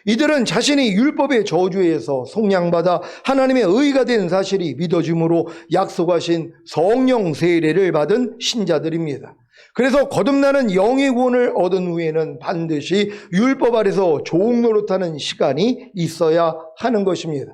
이들은 자신이 율법의 저주에서 속량받아 하나님의 의가 된 사실이 믿어짐으로 약속하신 성령 세례를 받은 신자들입니다. 그래서 거듭나는 영의 구원을 얻은 후에는 반드시 율법 아래서 종 노릇하는 시간이 있어야 하는 것입니다.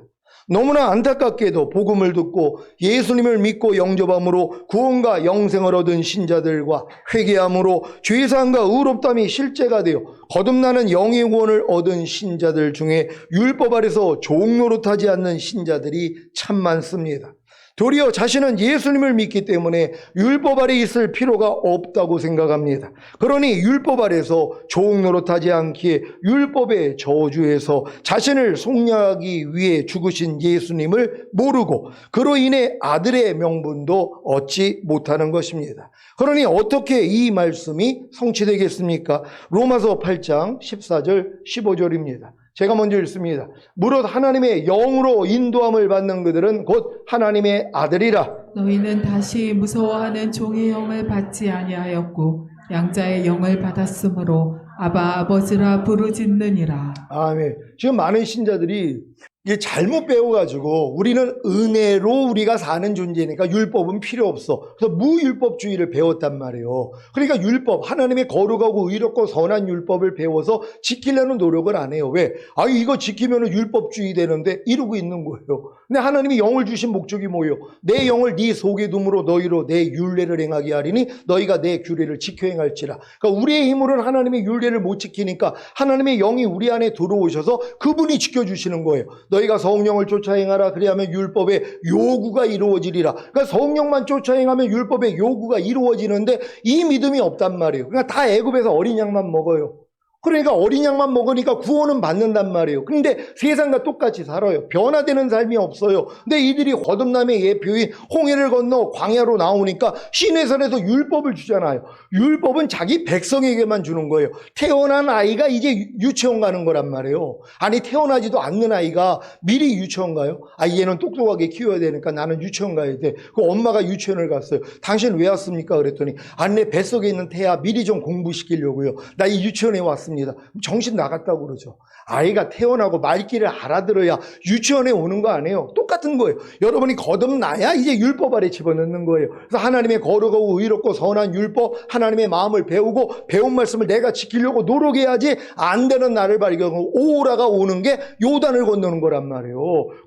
너무나 안타깝게도 복음을 듣고 예수님을 믿고 영접함으로 구원과 영생을 얻은 신자들과 회개함으로 죄사함과 의롭담이 실제가 되어 거듭나는 영의 구원을 얻은 신자들 중에 율법 아래서 종 노릇하지 않는 신자들이 참 많습니다. 도리어 자신은 예수님을 믿기 때문에 율법 아래 있을 필요가 없다고 생각합니다. 그러니 율법 아래서 종 노릇하지 않기에 율법의 저주에서 자신을 속량하기 위해 죽으신 예수님을 모르고 그로 인해 아들의 명분도 얻지 못하는 것입니다. 그러니 어떻게 이 말씀이 성취되겠습니까? 로마서 8장 14절 15절입니다. 제가 먼저 읽습니다. 무릇 하나님의 영으로 인도함을 받는 그들은 곧 하나님의 아들이라.
너희는 다시 무서워하는 종의 영을 받지 아니하였고 양자의 영을 받았으므로 아바 아버지라 부르짖느니라.
아멘. 지금 많은 신자들이 이게 잘못 배워가지고 우리는 은혜로 우리가 사는 존재니까 율법은 필요 없어. 그래서 무율법주의를 배웠단 말이에요. 그러니까 율법, 하나님의 거룩하고 의롭고 선한 율법을 배워서 지키려는 노력을 안 해요. 왜? 이거 지키면 율법주의 되는데 이러고 있는 거예요. 근데 하나님이 영을 주신 목적이 뭐예요? 내 영을 네 속에 둠으로 너희로 내 율례를 행하게 하리니 너희가 내 규례를 지켜 행할지라. 그러니까 우리의 힘으로는 하나님의 율례를 못 지키니까 하나님의 영이 우리 안에 들어오셔서 그분이 지켜주시는 거예요. 너희가 성령을 쫓아 행하라. 그리하면 율법의 요구가 이루어지리라. 그러니까 성령만 쫓아 행하면 율법의 요구가 이루어지는데 이 믿음이 없단 말이에요. 그러니까 다 애굽에서 어린 양만 먹어요. 그러니까 어린 양만 먹으니까 구원은 받는단 말이에요. 근데 세상과 똑같이 살아요. 변화되는 삶이 없어요. 근데 이들이 거듭남의 예표인 홍해를 건너 광야로 나오니까 시내산에서 율법을 주잖아요. 율법은 자기 백성에게만 주는 거예요. 태어난 아이가 이제 유치원 가는 거란 말이에요. 아니 태어나지도 않는 아이가 미리 유치원 가요? 얘는 똑똑하게 키워야 되니까 나는 유치원 가야 돼. 그 엄마가 유치원을 갔어요. 당신 왜 왔습니까? 그랬더니 내 뱃속에 있는 태아 미리 좀 공부시키려고요. 나 이 유치원에 왔습니다. 정신 나갔다고 그러죠. 아이가 태어나고 말귀를 알아들어야 유치원에 오는 거 아니에요. 똑같은 거예요. 여러분이 거듭나야 이제 율법 아래 집어넣는 거예요. 그래서 하나님의 거룩하고 의롭고 선한 율법, 하나님의 마음을 배우고 배운 말씀을 내가 지키려고 노력해야지 안 되는 나를 발견하고 오라가 오는 게 요단을 건너는 거란 말이에요.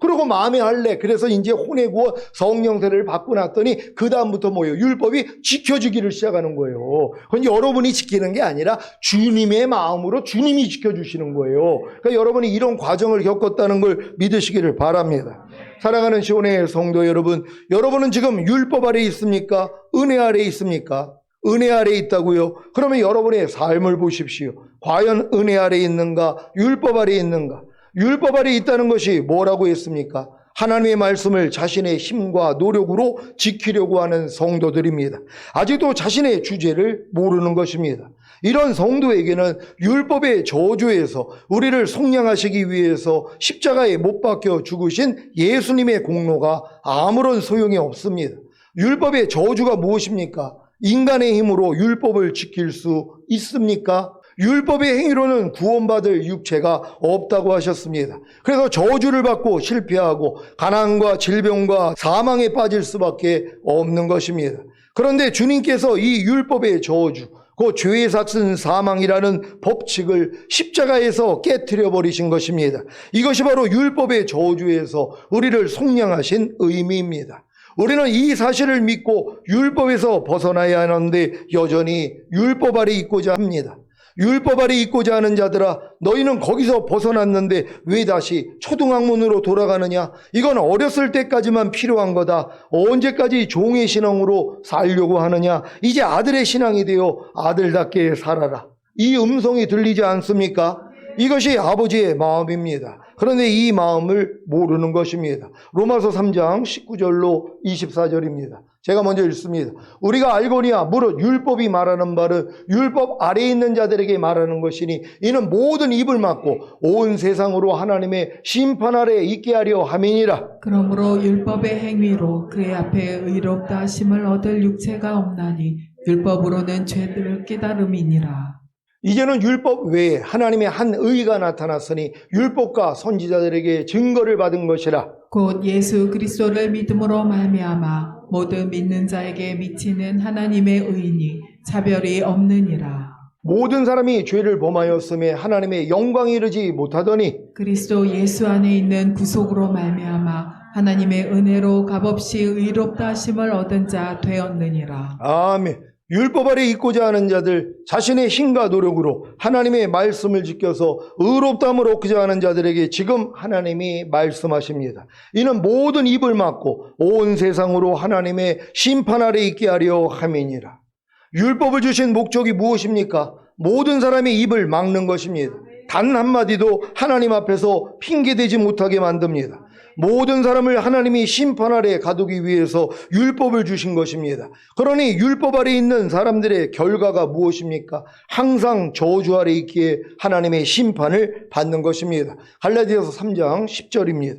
그리고 마음에 할래. 그래서 이제 혼의 구원 성령세를 받고 났더니 그 다음부터 뭐예요? 율법이 지켜지기를 시작하는 거예요. 그건 여러분이 지키는 게 아니라 주님의 마음으로 주님이 지켜주시는 거예요. 그러니까 여러분이 이런 과정을 겪었다는 걸 믿으시기를 바랍니다. 사랑하는 시온의 성도 여러분, 여러분은 지금 율법 아래 있습니까? 은혜 아래 있습니까? 은혜 아래 있다고요? 그러면 여러분의 삶을 보십시오. 과연 은혜 아래 있는가? 율법 아래 있는가? 율법 아래 있다는 것이 뭐라고 했습니까? 하나님의 말씀을 자신의 힘과 노력으로 지키려고 하는 성도들입니다. 아직도 자신의 주제를 모르는 것입니다. 이런 성도에게는 율법의 저주에서 우리를 속량하시기 위해서 십자가에 못 박혀 죽으신 예수님의 공로가 아무런 소용이 없습니다. 율법의 저주가 무엇입니까? 인간의 힘으로 율법을 지킬 수 있습니까? 율법의 행위로는 구원받을 육체가 없다고 하셨습니다. 그래서 저주를 받고 실패하고 가난과 질병과 사망에 빠질 수밖에 없는 것입니다. 그런데 주님께서 이 율법의 저주, 그 죄의 삭은 사망이라는 법칙을 십자가에서 깨트려 버리신 것입니다. 이것이 바로 율법의 저주에서 우리를 속량하신 의미입니다. 우리는 이 사실을 믿고 율법에서 벗어나야 하는데 여전히 율법 아래 있고자 합니다. 율법 아래 있고자 하는 자들아, 너희는 거기서 벗어났는데 왜 다시 초등학문으로 돌아가느냐? 이건 어렸을 때까지만 필요한 거다. 언제까지 종의 신앙으로 살려고 하느냐? 이제 아들의 신앙이 되어 아들답게 살아라. 이 음성이 들리지 않습니까? 이것이 아버지의 마음입니다. 그런데 이 마음을 모르는 것입니다. 로마서 3장 19절로 24절입니다. 제가 먼저 읽습니다. 우리가 알거니와 무릇 율법이 말하는 바는 율법 아래에 있는 자들에게 말하는 것이니 이는 모든 입을 막고 온 세상으로 하나님의 심판 아래에 있게 하려 함이니라.
그러므로 율법의 행위로 그의 앞에 의롭다 하심을 얻을 육체가 없나니 율법으로는 죄를 깨달음이니라.
이제는 율법 외에 하나님의 한 의가 나타났으니 율법과 선지자들에게 증거를 받은 것이라.
곧 예수 그리스도를 믿음으로 말미암아 모든 믿는 자에게 미치는 하나님의 의니 차별이 없느니라.
모든 사람이 죄를 범하였음에 하나님의 영광에 이르지 못하더니
그리스도 예수 안에 있는 구속으로 말미암아 하나님의 은혜로 값없이 의롭다 하심을 얻은 자 되었느니라.
아멘. 율법 아래 있고자 하는 자들, 자신의 힘과 노력으로 하나님의 말씀을 지켜서 의롭다함을 얻고자 하는 자들에게 지금 하나님이 말씀하십니다. 이는 모든 입을 막고 온 세상으로 하나님의 심판 아래 있게 하려 함이니라. 율법을 주신 목적이 무엇입니까? 모든 사람의 입을 막는 것입니다. 단 한마디도 하나님 앞에서 핑계대지 못하게 만듭니다. 모든 사람을 하나님이 심판 아래 가두기 위해서 율법을 주신 것입니다. 그러니 율법 아래 있는 사람들의 결과가 무엇입니까? 항상 저주 아래 있기에 하나님의 심판을 받는 것입니다. 갈라디아서 3장 10절입니다.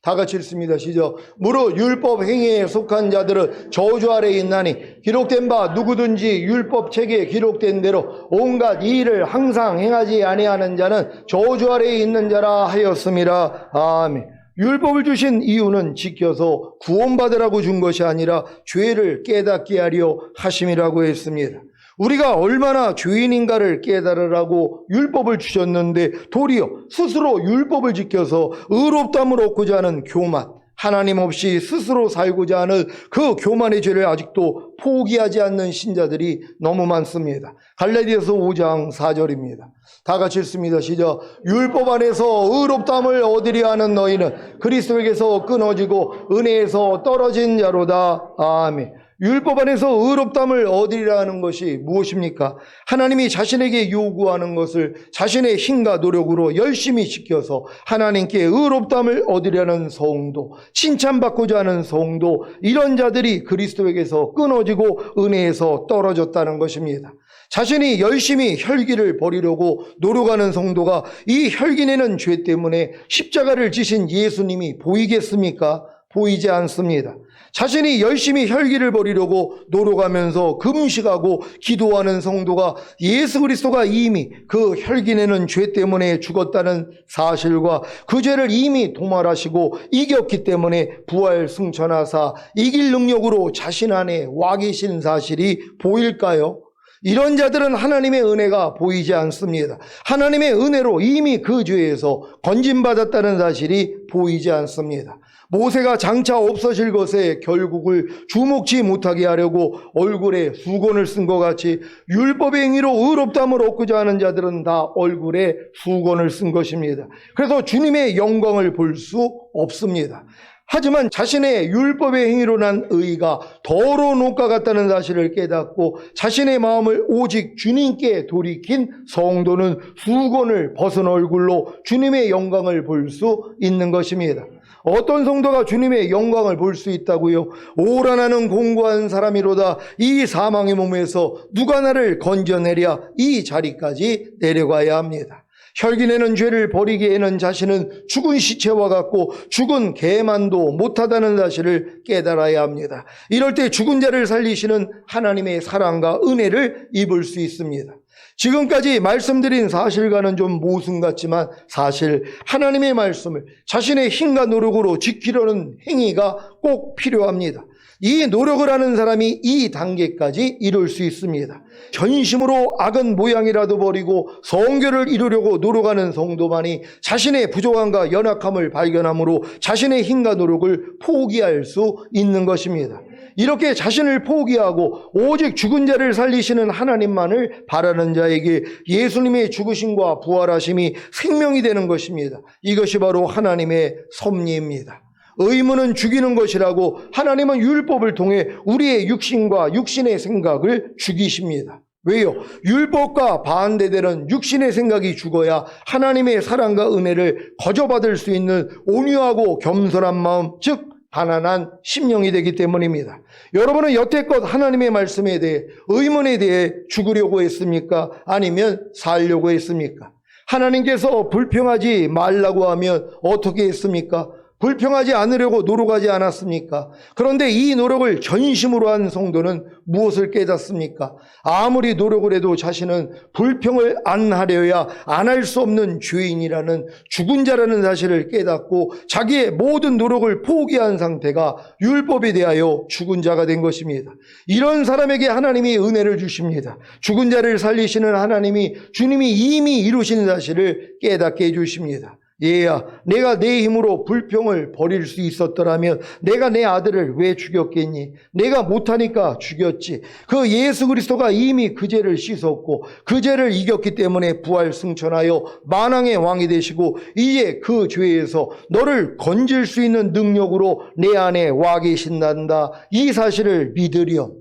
다 같이 읽습니다. 시작. 무릇 율법 행위에 속한 자들은 저주 아래 있나니 기록된 바 누구든지 율법 책에 기록된 대로 온갖 이 일을 항상 행하지 아니하는 자는 저주 아래에 있는 자라 하였음이라. 아멘. 율법을 주신 이유는 지켜서 구원받으라고 준 것이 아니라 죄를 깨닫게 하려 하심이라고 했습니다. 우리가 얼마나 죄인인가를 깨달으라고 율법을 주셨는데 도리어 스스로 율법을 지켜서 의롭다함을 얻고자 하는 교만, 하나님 없이 스스로 살고자 하는 그 교만의 죄를 아직도 포기하지 않는 신자들이 너무 많습니다. 갈라디아서 5장 4절입니다. 다 같이 읽습니다. 시작. 율법 안에서 의롭다함을 얻으려 하는 너희는 그리스도에게서 끊어지고 은혜에서 떨어진 자로다. 아멘. 율법 안에서 의롭다함을 얻으리라 하는 것이 무엇입니까? 하나님이 자신에게 요구하는 것을 자신의 힘과 노력으로 열심히 지켜서 하나님께 의롭다함을 얻으려는 성도, 칭찬받고자 하는 성도, 이런 자들이 그리스도에게서 끊어지고 은혜에서 떨어졌다는 것입니다. 자신이 열심히 혈기를 버리려고 노력하는 성도가 이 혈기내는 죄 때문에 십자가를 지신 예수님이 보이겠습니까? 보이지 않습니다. 자신이 열심히 혈기를 버리려고 노력하면서 금식하고 기도하는 성도가 예수 그리스도가 이미 그 혈기내는 죄 때문에 죽었다는 사실과 그 죄를 이미 도말하시고 이겼기 때문에 부활 승천하사 이길 능력으로 자신 안에 와 계신 사실이 보일까요? 이런 자들은 하나님의 은혜가 보이지 않습니다. 하나님의 은혜로 이미 그 죄에서 건진받았다는 사실이 보이지 않습니다. 모세가 장차 없어질 것에 결국을 주목치 못하게 하려고 얼굴에 수건을 쓴 것 같이 율법의 행위로 의롭다함을 얻고자 하는 자들은 다 얼굴에 수건을 쓴 것입니다. 그래서 주님의 영광을 볼 수 없습니다. 하지만 자신의 율법의 행위로 난 의가 더러운 옷과 같다는 사실을 깨닫고 자신의 마음을 오직 주님께 돌이킨 성도는 수건을 벗은 얼굴로 주님의 영광을 볼 수 있는 것입니다. 어떤 성도가 주님의 영광을 볼 수 있다고요? 오라 나는 공고한 사람이로다. 이 사망의 몸에서 누가 나를 건져내랴. 이 자리까지 내려가야 합니다. 혈기내는 죄를 버리기에는 자신은 죽은 시체와 같고 죽은 개만도 못하다는 사실을 깨달아야 합니다. 이럴 때 죽은 자를 살리시는 하나님의 사랑과 은혜를 입을 수 있습니다. 지금까지 말씀드린 사실과는 좀 모순 같지만 사실 하나님의 말씀을 자신의 힘과 노력으로 지키려는 행위가 꼭 필요합니다. 이 노력을 하는 사람이 이 단계까지 이룰 수 있습니다. 전심으로 악은 모양이라도 버리고 성결을 이루려고 노력하는 성도만이 자신의 부족함과 연약함을 발견함으로 자신의 힘과 노력을 포기할 수 있는 것입니다. 이렇게 자신을 포기하고 오직 죽은 자를 살리시는 하나님만을 바라는 자에게 예수님의 죽으심과 부활하심이 생명이 되는 것입니다. 이것이 바로 하나님의 섭리입니다. 의무는 죽이는 것이라고 하나님은 율법을 통해 우리의 육신과 육신의 생각을 죽이십니다. 왜요? 율법과 반대되는 육신의 생각이 죽어야 하나님의 사랑과 은혜를 거저받을 수 있는 온유하고 겸손한 마음, 즉 가난한 심령이 되기 때문입니다. 여러분은 여태껏 하나님의 말씀에 대해, 의문에 대해 죽으려고 했습니까? 아니면 살려고 했습니까? 하나님께서 불평하지 말라고 하면 어떻게 했습니까? 불평하지 않으려고 노력하지 않았습니까? 그런데 이 노력을 전심으로 한 성도는 무엇을 깨닫습니까? 아무리 노력을 해도 자신은 불평을 안 하려야 안 할 수 없는 죄인이라는, 죽은 자라는 사실을 깨닫고 자기의 모든 노력을 포기한 상태가 율법에 대하여 죽은 자가 된 것입니다. 이런 사람에게 하나님이 은혜를 주십니다. 죽은 자를 살리시는 하나님이, 주님이 이미 이루신 사실을 깨닫게 해주십니다. 얘야, 내가 내 힘으로 불평을 버릴 수 있었더라면 내가 내 아들을 왜 죽였겠니? 내가 못하니까 죽였지. 그 예수 그리스도가 이미 그 죄를 씻었고 그 죄를 이겼기 때문에 부활 승천하여 만왕의 왕이 되시고 이제 그 죄에서 너를 건질 수 있는 능력으로 내 안에 와 계신단다. 이 사실을 믿으렴.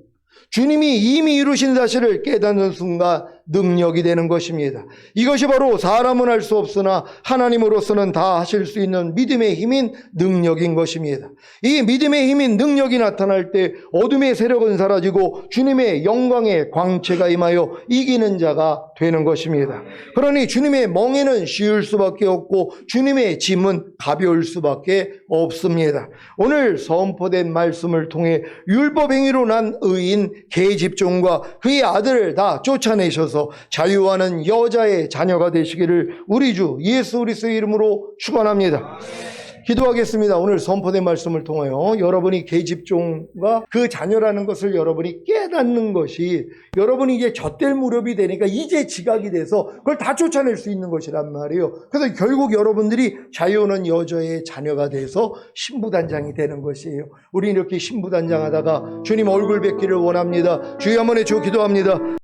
주님이 이미 이루신 사실을 깨닫는 순간 능력이 되는 것입니다. 이것이 바로 사람은 할 수 없으나 하나님으로서는 다 하실 수 있는 믿음의 힘인 능력인 것입니다. 이 믿음의 힘인 능력이 나타날 때 어둠의 세력은 사라지고 주님의 영광의 광채가 임하여 이기는 자가 되는 것입니다. 그러니 주님의 멍에는 쉬울 수밖에 없고 주님의 짐은 가벼울 수밖에 없습니다. 오늘 선포된 말씀을 통해 율법행위로 난 의인 계집종과 그의 아들을 다 쫓아내셔서 자유하는 여자의 자녀가 되시기를 우리 주 예수 그리스도의 이름으로 축원합니다. 기도하겠습니다. 오늘 선포된 말씀을 통하여 여러분이 계집종과 그 자녀라는 것을 여러분이 깨닫는 것이, 여러분이 이제 젖될 무렵이 되니까 이제 지각이 돼서 그걸 다 쫓아낼 수 있는 것이란 말이에요. 그래서 결국 여러분들이 자유하는 여자의 자녀가 돼서 신부단장이 되는 것이에요. 우리 이렇게 신부단장하다가 주님 얼굴 뵙기를 원합니다. 주여 한번 해줘 기도합니다.